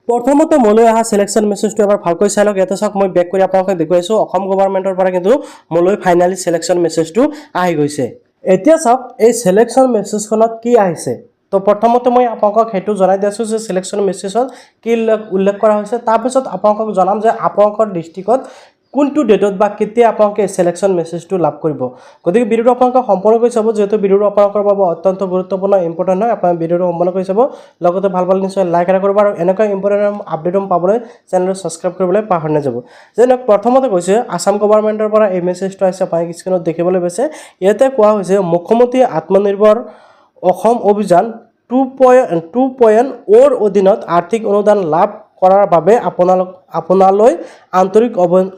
প্ৰথমতে মোলৈ অহা সিলেকশন মেছেজটো এবাৰ ভালকৈ চাই লওক। ইয়াতে চাওক মই বেক কৰি আপোনালোকক দেখুৱাইছোঁ অসম গভৰ্ণমেণ্টৰ পৰা কিন্তু মোলৈ ফাইনালি সিলেকশন মেছেজটো আহি গৈছে। এতিয়া চাওক এই সিলেকশন মেছেজখনত কি আহিছে। তো প্ৰথমতে মই আপোনালোকক সেইটো জনাই দিছোঁ যে সিলেকশন মেছেজত কি উল্লেখ কৰা হৈছে। তাৰপিছত আপোনালোকক জনাম যে আপোনালোকৰ ডিষ্ট্ৰিক্টত কোনটো ডেটত বা কেতিয়া আপোনালোকে সিলেকশন মেছেজটো লাভ কৰিব। গতিকে ভিডিওটো আপোনালোকে সম্পূৰ্ণকৈ চাব, যেহেতু ভিডিওটো আপোনালোকৰ বাবে অত্যন্ত গুৰুত্বপূৰ্ণ ইম্পৰ্টেণ্ট হয়। আপোনালোকে ভিডিওটো সম্পূৰ্ণকৈ চাব, লগতে ভাল ভাল নিশ্চয় লাইক এটা কৰিব আৰু এনেকুৱা ইম্পৰ্টেণ্ট আপডেট পাবলৈ চেনেলটো ছাবস্ক্ৰাইব কৰিবলৈ পাহৰি নাযাব। যেনে প্ৰথমতে কৈছে আসাম গভৰ্ণমেণ্টৰ পৰা এই মেছেজটো আহিছে, আপোনালোকে স্ক্ৰীনত দেখিবলৈ পাইছে। ইয়াতে কোৱা হৈছে মুখ্যমন্ত্ৰী আত্মনিৰ্ভৰ অসম অভিযান 2.0 অধীনত আৰ্থিক অনুদান লাভ কৰাৰ বাবে আপোনালৈ আন্তৰিক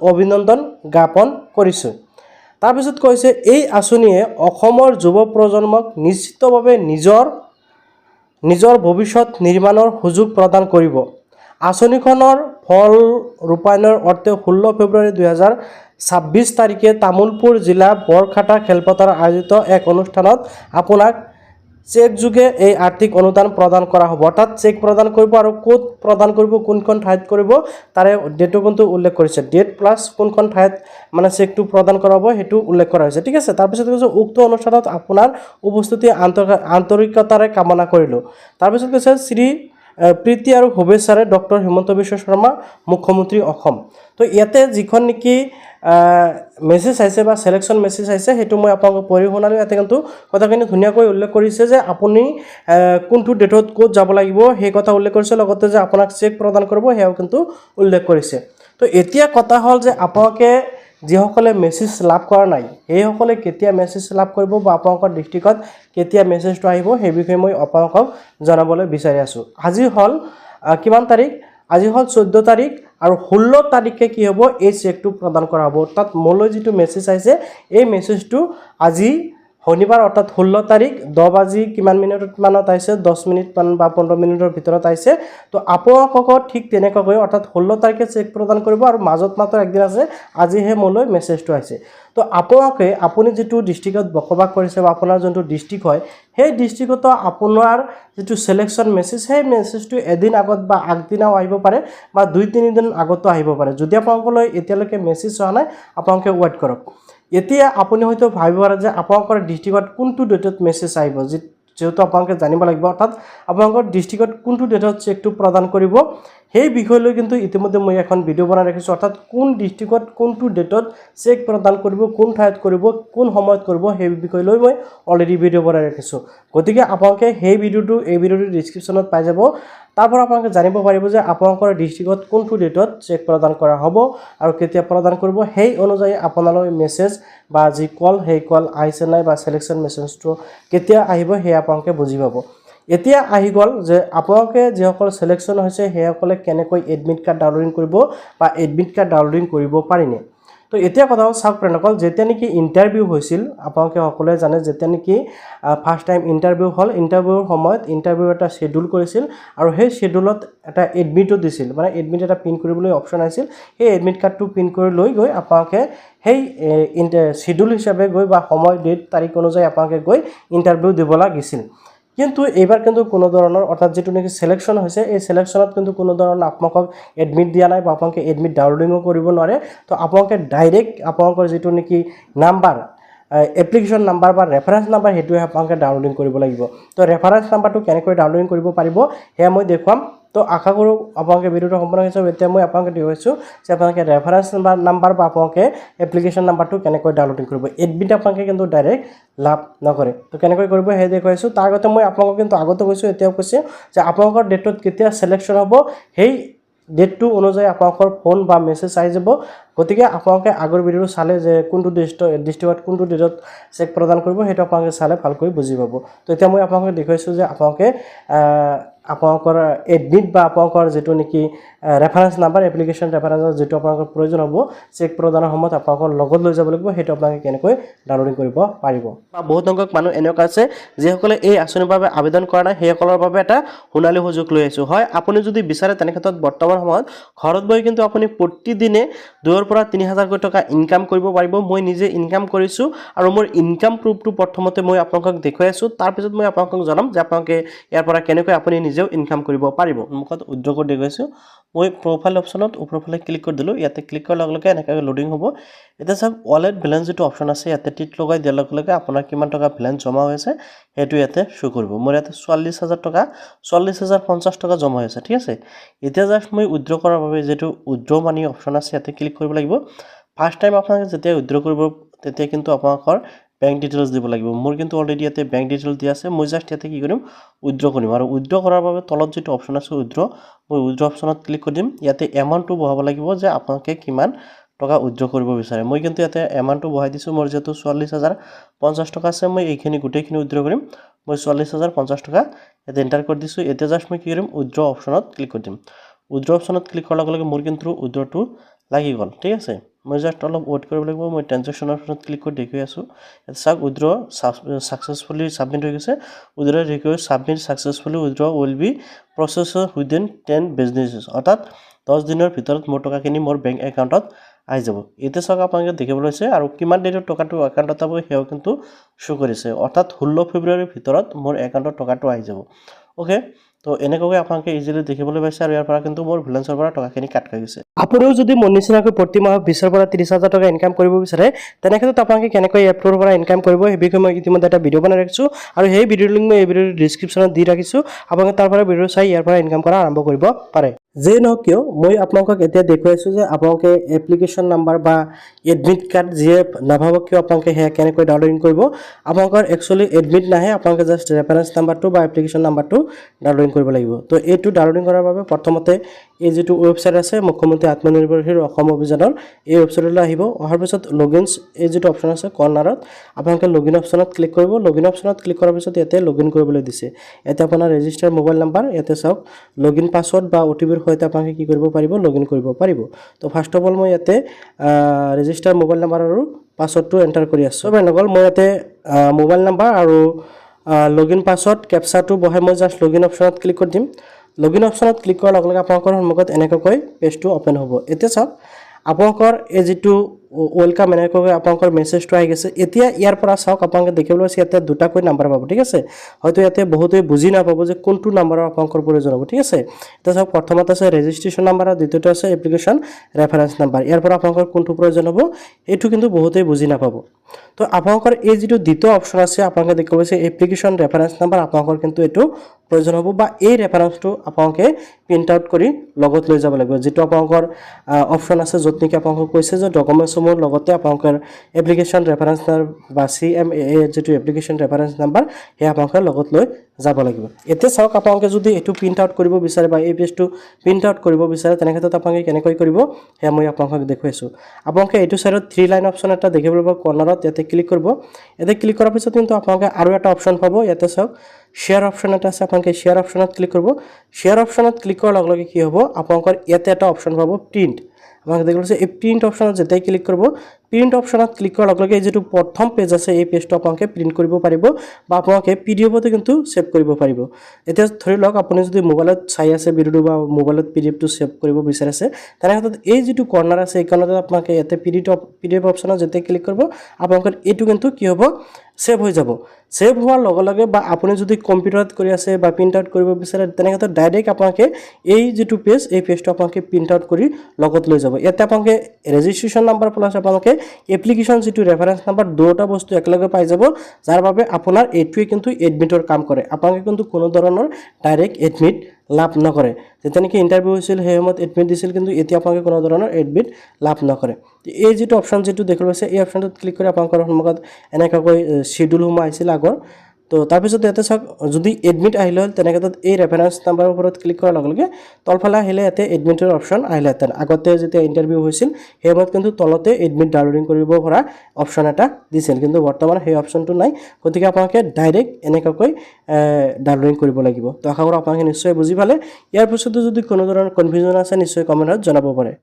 অভিনন্দন জ্ঞাপন কৰিছোঁ। তাৰপিছত কৈছে এই আঁচনিয়ে অসমৰ যুৱ প্ৰজন্মক নিশ্চিতভাৱে নিজৰ ভৱিষ্যত নিৰ্মাণৰ সুযোগ প্ৰদান কৰিব। আঁচনিখনৰ ফল ৰূপায়ণৰ অৰ্থে 16 ফেব্ৰুৱাৰী 2026 তাৰিখে তামুলপুৰ জিলা বৰখাটা খেলপথাৰত আয়োজিত এক অনুষ্ঠানত আপোনাক চেক যোগে এই আৰ্থিক অনুদান প্ৰদান কৰা হ'ব। অৰ্থাৎ চেক প্ৰদান কৰিব আৰু ক'ত প্ৰদান কৰিব, কোনখন ঠাইত কৰিব তাৰে ডেটটো কিন্তু উল্লেখ কৰিছে। ডেট প্লাছ কোনখন ঠাইত মানে চেকটো প্ৰদান কৰা হ'ব সেইটো উল্লেখ কৰা হৈছে। ঠিক আছে, তাৰপিছত কৈছে উক্ত অনুষ্ঠানত আপোনাৰ উপস্থিতি আন্তৰিকতাৰে কামনা কৰিলোঁ। তাৰপিছত কৈছে শ্ৰী প্ৰীতি আৰু শুভেচ্ছাৰে ডক্টৰ হিমন্ত বিশ্ব শৰ্মা মুখ্যমন্ত্ৰী অসম। তো ইয়াতে যিখন নেকি মেছেজ আহিছে বা সিলেকশন মেছেজ আহিছে সেইটো মই আপোনালোকক পঢ়ি শুনালোঁ। ইয়াতে কিন্তু কথাখিনি ধুনীয়াকৈ উল্লেখ কৰিছে যে আপুনি কোনটো ডেটত ক'ত যাব লাগিব সেই কথা উল্লেখ কৰিছে, লগতে যে আপোনাক চেক প্ৰদান কৰিব সেয়াও কিন্তু উল্লেখ কৰিছে। তো এতিয়া কথা হ'ল যে আপোনালোকে যিসকলে মেছেজ লাভ কৰা নাই সেইসকলে কেতিয়া মেছেজ লাভ কৰিব বা আপোনালোকৰ ডিষ্ট্ৰিক্টত কেতিয়া মেছেজটো আহিব সেই বিষয়ে মই আপোনালোকক জনাবলৈ বিচাৰি আছোঁ। আজি হ'ল কিমান তাৰিখ? আজি হ'ল 14 তাৰিখ আৰু 16 তাৰিখে কি হ'ব এই চেকটো প্ৰদান কৰা হ'ব। অৰ্থাৎ মোলৈ যিটো মেছেজ আহিছে এই মেছেজটো আজি শনিবাৰ অৰ্থাৎ 16 তাৰিখ 10 বাজি কিমান মিনিটমানত আহিছে, 10 মিনিটমান বা 15 মিনিটৰ ভিতৰত আহিছে। তো আপোনালোকক ঠিক তেনেকুৱাকৈ অৰ্থাৎ 16 তাৰিখে চেক প্ৰদান কৰিব আৰু মাজত মাত্ৰ একদিন আছে, আজিহে মোলৈ মেছেজটো আহিছে। তো আপুনি যিটো ডিষ্ট্ৰিক্টত বসবাস কৰিছে বা আপোনাৰ যোনটো ডিষ্ট্ৰিক্ট হয় সেই ডিষ্ট্ৰিক্টত আপোনাৰ যিটো সিলেকশন মেছেজ সেই মেছেজটো এদিন আগত বা আগদিনাও আহিব পাৰে বা 2-3 দিন আগতো আহিব পাৰে। যদি আপোনালোকলৈ এতিয়ালৈকে মেছেজ হোৱা নাই আপোনালোকে ৱেইট কৰক। এতিয়া আপুনি হয়তো ভাবিব পাৰে যে আপোনালোকৰ ডিষ্ট্ৰিক্টত কোনটো ডেটত মেছেজ আহিব, যেহেতু আপোনালোকে জানিব লাগিব। অৰ্থাৎ আপোনালোকৰ ডিষ্ট্ৰিক্টত কোনটো ডেটত চেকটো প্ৰদান কৰিব সেই বিষয়লৈ কিন্তু ইতিমধ্যে মই এখন ভিডিঅ' বনাই ৰাখিছোঁ। অৰ্থাৎ কোন ডিষ্ট্ৰিক্টত কোনটো ডেটত চেক প্ৰদান কৰিব, কোন ঠাইত কৰিব, কোন সময়ত কৰিব সেই বিষয়লৈ মই অলৰেডি ভিডিঅ' বনাই ৰাখিছোঁ। গতিকে আপোনালোকে সেই ভিডিঅ'টো এই ভিডিঅ'টোৰ ডিছক্ৰিপশ্যনত পাই যাব। তাৰ পৰা আপোনালোকে জানিব পাৰিব যে আপোনালোকৰ ডিষ্ট্ৰিক্টত কোনটো ডেটত চেক প্ৰদান কৰা হ'ব আৰু কেতিয়া প্ৰদান কৰিব। সেই অনুযায়ী আপোনালৈ মেছেজ বা যি কল সেই কল আহিছে নাই বা সিলেকশন মেছেজটো কেতিয়া আহিব সেই আপোনালোকে বুজি পাব। এতিয়া আহি গ'ল যে আপোনালোকে যিসকল সিলেকশন হৈছে সেইসকলে কেনেকৈ এডমিট কাৰ্ড ডাউনলোডিং কৰিব বা এডমিট কাৰ্ড ডাউনলোডিং কৰিব পাৰিনে। তো এতিয়া কথা হ'ল চাওক ফ্ৰেণ্ডসকল, যেতিয়া নেকি ইণ্টাৰভিউ হৈছিল আপোনালোকে সকলোৱে জানে, যেতিয়া নেকি ফাৰ্ষ্ট টাইম ইণ্টাৰভিউ হ'ল, ইণ্টাৰভিউৰ সময়ত ইণ্টাৰভিউ এটা শ্বেডিউল কৰিছিল আৰু সেই শ্বেডিউলত এটা এডমিটো দিছিল, মানে এডমিট এটা প্ৰিণ্ট কৰিবলৈ অপশ্যন আহিছিল। সেই এডমিট কাৰ্ডটো প্ৰিণ্ট কৰি লৈ গৈ আপোনালোকে সেই শ্বেডিউল হিচাপে গৈ বা সময় ডেট তাৰিখ অনুযায়ী আপোনালোকে গৈ ইণ্টাৰভিউ দিব লাগিছিল। কিন্তু এইবাৰ কিন্তু কোনো ধৰণৰ অৰ্থাৎ যিটো নেকি সিলেকশন হৈছে এই সিলেকশনত কিন্তু কোনো ধৰণৰ আপোনালোকক এডমিট দিয়া নাই বা আপোনালোকে এডমিট ডাউনলোডিঙো কৰিব নোৱাৰে। তো আপোনালোকে ডাইৰেক্ট আপোনালোকৰ যিটো নেকি নাম্বাৰ এপ্লিকেশ্যন নাম্বাৰ বা ৰেফাৰেঞ্চ নাম্বাৰ সেইটোৱে আপোনালোকে ডাউনলোডিং কৰিব লাগিব। তো ৰেফাৰেঞ্চ নাম্বাৰটো কেনেকৈ ডাউনলোডিং কৰিব পাৰিব সেয়া মই দেখুৱাম। তো আশা কৰোঁ আপোনালোকে ভিডিঅ'টো সম্পূৰ্ণ হৈছে। এতিয়া মই আপোনালোকে দেখুৱাইছোঁ যে আপোনালোকে ৰেফাৰেঞ্চ নাম্বাৰ বা আপোনালোকে এপ্লিকেশ্যন নাম্বাৰটো কেনেকৈ ডাউনলোডিং কৰিব। এডমিট আপোনালোকে কিন্তু ডাইৰেক্ট লাভ নকৰে। তো কেনেকৈ কৰিব সেই দেখুৱাইছোঁ। তাৰ আগতে মই আপোনালোকক কিন্তু আগতে কৈছোঁ এতিয়াও কৈছোঁ যে আপোনালোকৰ ডেটত কেতিয়া সিলেকশন হ'ব সেই ডেটটো অনুযায়ী আপোনালোকৰ ফোন বা মেছেজ আহি যাব। গতিকে আপোনালোকে আগৰ ভিডিঅ'টো চালে যে কোনটো ডিষ্ট্ৰিক্টত কোনটো ডেটত চেক প্ৰদান কৰিব সেইটো আপোনালোকে চালে ভালকৈ বুজি পাব। তো এতিয়া মই আপোনালোকক দেখুৱাইছোঁ যে আপোনালোকে আপোনালোকৰ এডমিট বা আপোনালোকৰ যিটো নেকি ৰেফাৰেঞ্চ নাম্বাৰ এপ্লিকেশ্যন ৰেফাৰেঞ্চৰ যিটো আপোনালোকৰ প্ৰয়োজন হ'ব চেক প্ৰদানৰ সময়ত আপোনালোকৰ লগত লৈ যাব লাগিব, সেইটো আপোনালোকে কেনেকৈ ডাউনলোডিং কৰিব পাৰিব। বা বহুত সংখ্যক মানুহ এনেকুৱা আছে যিসকলে এই আঁচনিৰ বাবে আবেদন কৰা নাই, সেইসকলৰ বাবে এটা সোণালী সুযোগ লৈ আহিছোঁ। হয়, আপুনি যদি বিচাৰে তেনে ক্ষেত্ৰত বৰ্তমান সময়ত ঘৰত বহি কিন্তু আপুনি প্ৰতিদিনে 2,000 পৰা 3,000 টকা ইনকাম কৰিব পাৰিব। মই নিজে ইনকাম কৰিছোঁ আৰু মোৰ ইনকাম প্ৰুফটো প্ৰথমতে মই আপোনালোকক দেখুৱাই আছোঁ। তাৰপিছত মই আপোনালোকক জনাম যে আপোনালোকে ইয়াৰ পৰা কেনেকৈ আপুনি নিজে নিজেও ইনকাম কৰিব পাৰিব মুখত উইথড্ৰ কৰি দেখুৱাইছোঁ মই প্ৰফাইল অপশ্যনত ওপৰফালে ক্লিক কৰি দিলোঁ ইয়াতে ক্লিক কৰাৰ লগে লগে এনেকৈ লোডিং হ'ব এতিয়া চাওক ৱালেট বেলেঞ্চ যিটো অপশ্যন আছে ইয়াতে টিক লগাই দিয়াৰ লগে লগে আপোনাৰ কিমান টকা বেলেঞ্চ জমা হৈ আছে সেইটো ইয়াতে শ্ব' কৰিব মোৰ ইয়াতে ৪৪,০০০ টকা ৪৪,০৫০ টকা জমা হৈ আছে ঠিক আছে এতিয়া জাষ্ট মই উইথড্ৰ কৰাৰ বাবে যিটো উইথড্ৰ মানি অপশ্যন আছে ইয়াতে ক্লিক কৰিব লাগিব ফাৰ্ষ্ট টাইম আপোনালোকে যেতিয়া উইথড্ৰ কৰিব তেতিয়া কিন্তু আপোনালোকৰ বেংক ডিটেইলছ দিব লাগিব মোৰ কিন্তু অলৰেডি ইয়াতে বেংক ডিটেইলছ দিয়া আছে মই জাষ্ট ইয়াতে কি কৰিম উইথড্ৰ কৰিম আৰু উইথড্ৰ কৰাৰ বাবে তলত যিটো অপশ্যন আছে উইথড্ৰ মই উইথড্ৰ অপশ্যনত ক্লিক কৰি দিম ইয়াতে এমাউণ্টটো বহাব লাগিব যে আপোনালোকে কিমান টকা উইথড্ৰ কৰিব বিচাৰে মই কিন্তু ইয়াতে এমাউণ্টটো বহাই দিছোঁ মোৰ যেহেতু ৪৪,০৫০ টকা আছে মই এইখিনি গোটেইখিনি উইথড্ৰ কৰিম মই ৪৪,০৫০ টকা ইয়াতে এণ্টাৰ কৰি দিছোঁ এতিয়া জাষ্ট মই কি কৰিম উইথড্ৰ অপশ্যনত ক্লিক কৰি দিম উইথড্ৰ অপশ্যনত ক্লিক কৰাৰ লগে লগে মোৰ কিন্তু উইথড্ৰটো লাগি গ'ল ঠিক আছে মই জাষ্ট অলপ ৱেইট কৰিব লাগিব মই ট্ৰানজেকশ্যন অপশ্যনত ক্লিক কৰি দেখুৱাই আছোঁ ইয়াত চাওক উইথড্ৰ ছাকচেছফুলি ছাবমিট হৈ গৈছে উইথড্ৰ দেখুৱাই submit successfully withdraw will be process within 10 business অৰ্থাৎ 10 দিনৰ ভিতৰত মোৰ টকাখিনি মোৰ বেংক একাউণ্টত আহি যাব এতিয়া চাওক আপোনালোকে দেখিবলৈ হৈছে আৰু কিমান ডেটত টকাটো একাউণ্টত যাব সেয়াও কিন্তু শ্ব' কৰিছে অৰ্থাৎ 16 ফেব্ৰুৱাৰীৰ ভিতৰত মোৰ একাউণ্টত টকাটো আহি যাব ওকে তো এনেকৈ আপোনালোকে ইজিলি দেখিবলৈ পাইছে আৰু ইয়াৰ পৰা কিন্তু মোৰ বেলেঞ্চৰ পৰা টকাখিনি কাট খাই গৈছে আপুনিও যদি মোৰ নিচিনাকৈ প্ৰতি মাহত 20,000 পৰা 30,000 টকা ইনকাম কৰিব বিচাৰে তেনেক্ষেত্ৰত আপোনালোকে কেনেকৈ এপটোৰ পৰা ইনকাম কৰিব সেই বিষয়ে মই ইতিমধ্যে এটা ভিডিঅ' বনাই ৰাখিছোঁ আৰু সেই ভিডিঅ'ৰ লিংক মই এই ভিডিঅ'ৰ ডিছক্ৰিপশ্যনত দি ৰাখিছোঁ আপোনালোকে তাৰ পৰা ভিডিঅ' চাই ইয়াৰ পৰা ইনকাম কৰা আৰম্ভ কৰিব পাৰে যেই নহওক কিয় মই আপোনালোকক এতিয়া দেখুৱাইছোঁ যে আপোনালোকে এপ্লিকেশ্যন নাম্বাৰ বা এডমিট কাৰ্ড যিয়ে নাভাবক কিয় আপোনালোকে সেয়া কেনেকৈ ডাউনলোডিং কৰিব আপোনালোকৰ একচুৱেলি এডমিট নাহে আপোনালোকে জাষ্ট ৰেফাৰেঞ্চ নাম্বাৰটো বা এপ্লিকেশ্যন নাম্বাৰটো ডাউনলোডিং কৰিব লাগিব তো এইটো ডাউনলোডিং কৰাৰ বাবে প্ৰথমতে এই যিটো ৱেবছাইট আছে মুখ্যমন্ত্ৰী আত্মনিৰ্ভৰশীল অসম অভিযানৰ এই ৱেবছাইটলৈ আহিব অহাৰ পিছত লগইনছ এই যিটো অপশ্যন আছে কৰ্নাৰত আপোনালোকে লগইন অপশ্যনত ক্লিক কৰিব লগইন অপশ্যনত ক্লিক কৰাৰ পিছত ইয়াতে লগইন কৰিবলৈ দিছে ইয়াতে আপোনাৰ ৰেজিষ্টাৰ মোবাইল নাম্বাৰ ইয়াতে চাওক লগইন পাছৱৰ্ড বা অ'টিপিৰ সৈতে আপোনালোকে কি কৰিব পাৰিব লগইন কৰিব পাৰিব তো ফাৰ্ষ্ট অফ অল মই ইয়াতে ৰেজিষ্টাৰ মোবাইল নাম্বাৰ আৰু পাছৱৰ্ডটো এণ্টাৰ কৰি আছোঁ বেনগল মই ইয়াতে মোবাইল নাম্বাৰ আৰু লগইন পাছৱৰ্ড কেপচাটো বহাই মই জাষ্ট লগইন অপশ্যনত ক্লিক কৰি দিম লগইন অপশ্যনত ক্লিক কৰাৰ লগে লগে আপোনালোকৰ সন্মুখত এনেকৈ পেজটো অপেন হ'ব এতিয়া চাওক আপোনালোকৰ এই যিটো ওয়েলকাম এনেকৈ আপোনালোকৰ মেছেজটো আহি গৈছে এতিয়া ইয়াৰ পৰা চাওক আপোনালোকে দেখিবলৈ পাইছে ইয়াতে দুটাকৈ নাম্বাৰ পাব ঠিক আছে হয়তো ইয়াতে বহুতে বুজি নাপাব যে কোনটো নাম্বাৰৰ আপোনালোকৰ প্ৰয়োজন হ'ব ঠিক আছে এতিয়া চাওক প্ৰথমতে আছে ৰেজিষ্ট্ৰেশ্যন নাম্বাৰ আৰু দ্বিতীয়টো আছে এপ্লিকেশ্যন ৰেফাৰেঞ্চ নাম্বাৰ ইয়াৰ পৰা আপোনালোকৰ কোনটো প্ৰয়োজন হ'ব এইটো কিন্তু বহুতেই বুজি নাপাব তো আপোনালোকৰ এই যিটো দ্বিতীয় অপশ্যন আছে আপোনালোকে দেখিব পাইছে এপ্লিকেশ্যন ৰেফাৰেঞ্চ নাম্বাৰ আপোনালোকৰ কিন্তু এইটো প্ৰয়োজন হ'ব বা এই ৰেফাৰেঞ্চটো আপোনালোকে প্ৰিণ্ট আউট কৰি লগত লৈ যাব লাগিব যিটো আপোনালোকৰ অপশ্যন আছে য'ত নেকি আপোনালোকক কৈছে যে ডকুমেণ্টছসমূহৰ লগতে আপোনালোকৰ এপ্লিকেশ্যন ৰেফাৰেঞ্চ নাম্বাৰ বা CMA যিটো এপ্লিকেশ্যন ৰেফাৰেঞ্চ নাম্বাৰ সেয়া আপোনালোকে লগত লৈ যাব লাগিব এতিয়া চাওক আপোনালোকে যদি এইটো প্ৰিণ্ট আউট কৰিব বিচাৰে বা এই পেজটো প্ৰিণ্ট আউট কৰিব বিচাৰে তেনেক্ষেত্ৰত আপোনালোকে কেনেকৈ কৰিব সেয়া মই আপোনালোকক দেখুৱাইছোঁ আপোনালোকে এইটো চাইডত 3 লাইন অপশ্যন এটা দেখিবলৈ পাব কৰ্নাৰত ইয়াতে ক্লিক কৰিব ইয়াতে ক্লিক কৰাৰ পিছত কিন্তু আপোনালোকে আৰু এটা অপশ্যন পাব ইয়াতে চাওক শ্বেয়াৰ অপশ্যন এটা আছে আপোনালোকে শ্বেয়াৰ অপশ্যনত ক্লিক কৰিব শ্বেয়াৰ অপশ্যনত ক্লিক কৰাৰ লগে লগে কি হ'ব আপোনালোকৰ ইয়াতে এটা অপশ্যন পাব প্ৰিণ্ট আপোনালোকে দেখিব পাইছে এই প্ৰিণ্ট অপশ্যনত যেতিয়াই ক্লিক কৰিব প্ৰিণ্ট অপশ্যনত ক্লিক কৰাৰ লগে লগে এই যিটো প্ৰথম পেজ আছে এই পেজটো আপোনালোকে প্ৰিণ্ট কৰিব পাৰিব বা আপোনালোকে পিডিএফতো কিন্তু ছেভ কৰিব পাৰিব এতিয়া ধৰি লওক আপুনি যদি মোবাইলত চাই আছে ভিডিঅ'টো বা মোবাইলত পিডিএফটো ছেভ কৰিব বিচাৰিছে তেনেক্ষেত্ৰত এই যিটো কৰ্নাৰ আছে এই কৰ্নাৰত আপোনালোকে ইয়াতে পিডিএফ অপশ্যনত যেতিয়া ক্লিক কৰিব আপোনালোকৰ এইটো কিন্তু কি হ'ব ছেভ হৈ যাব ছেভ হোৱাৰ লগে লগে বা আপুনি যদি কম্পিউটাৰত কৰি আছে বা প্ৰিণ্ট আউট কৰিব বিচাৰে তেনেক্ষেত্ৰত ডাইৰেক্ট আপোনালোকে এই যিটো পেজ এই পেজটো আপোনালোকে প্ৰিণ্ট আউট কৰি লগত লৈ যাব ইয়াতে আপোনালোকে ৰেজিষ্ট্ৰেশ্যন নাম্বাৰ প্লাছ আপোনালোকে এপ্লিকেশ্যন যিটো ৰেফাৰেঞ্চ নাম্বাৰ দুটা বস্তু একেলগে পাই যাব যাৰ বাবে আপোনাৰ এইটোৱে কিন্তু এডমিটৰ কাম কৰে আপোনালোকে কিন্তু কোনো ধৰণৰ ডাইৰেক্ট এডমিট লাভ নকৰে যেতিয়া নেকি ইণ্টাৰভিউ হৈছিল সেই সময়ত এডমিট দিছিল কিন্তু এতিয়া আপোনালোকে কোনো ধৰণৰ এডমিট লাভ নকৰে এই যিটো অপশ্যন যিটো দেখিবলৈ পাইছে এই অপশ্যনটোত ক্লিক কৰি আপোনালোকৰ সন্মুখত এনেকৈ শ্বিডিউলসমূহ আহিছিল আগৰ তো তাৰপিছত ইয়াতে চাওক যদি এডমিট আহিলে হ'ল তেনেক্ষেত্ৰত এই ৰেফাৰেঞ্চ নাম্বাৰৰ ওপৰত ক্লিক কৰাৰ লগে লগে তলফালে আহিলে ইয়াতে এডমিটৰ অপশ্যন আহিলেহেঁতেন আগতে যেতিয়া ইণ্টাৰভিউ হৈছিল সেই সময়ত কিন্তু তলতে এডমিট ডাউনলোডিং কৰিব পৰা অপশ্যন এটা দিছিল কিন্তু বৰ্তমান সেই অপশ্যনটো নাই গতিকে আপোনালোকে ডাইৰেক্ট এনেকৈ ডাউনলোডিং কৰিব লাগিব তো আশা কৰোঁ আপোনালোকে নিশ্চয় বুজি পালে ইয়াৰ পিছতো যদি কোনো ধৰণৰ কনফিউজন আছে নিশ্চয় কমেণ্টত জনাব পাৰে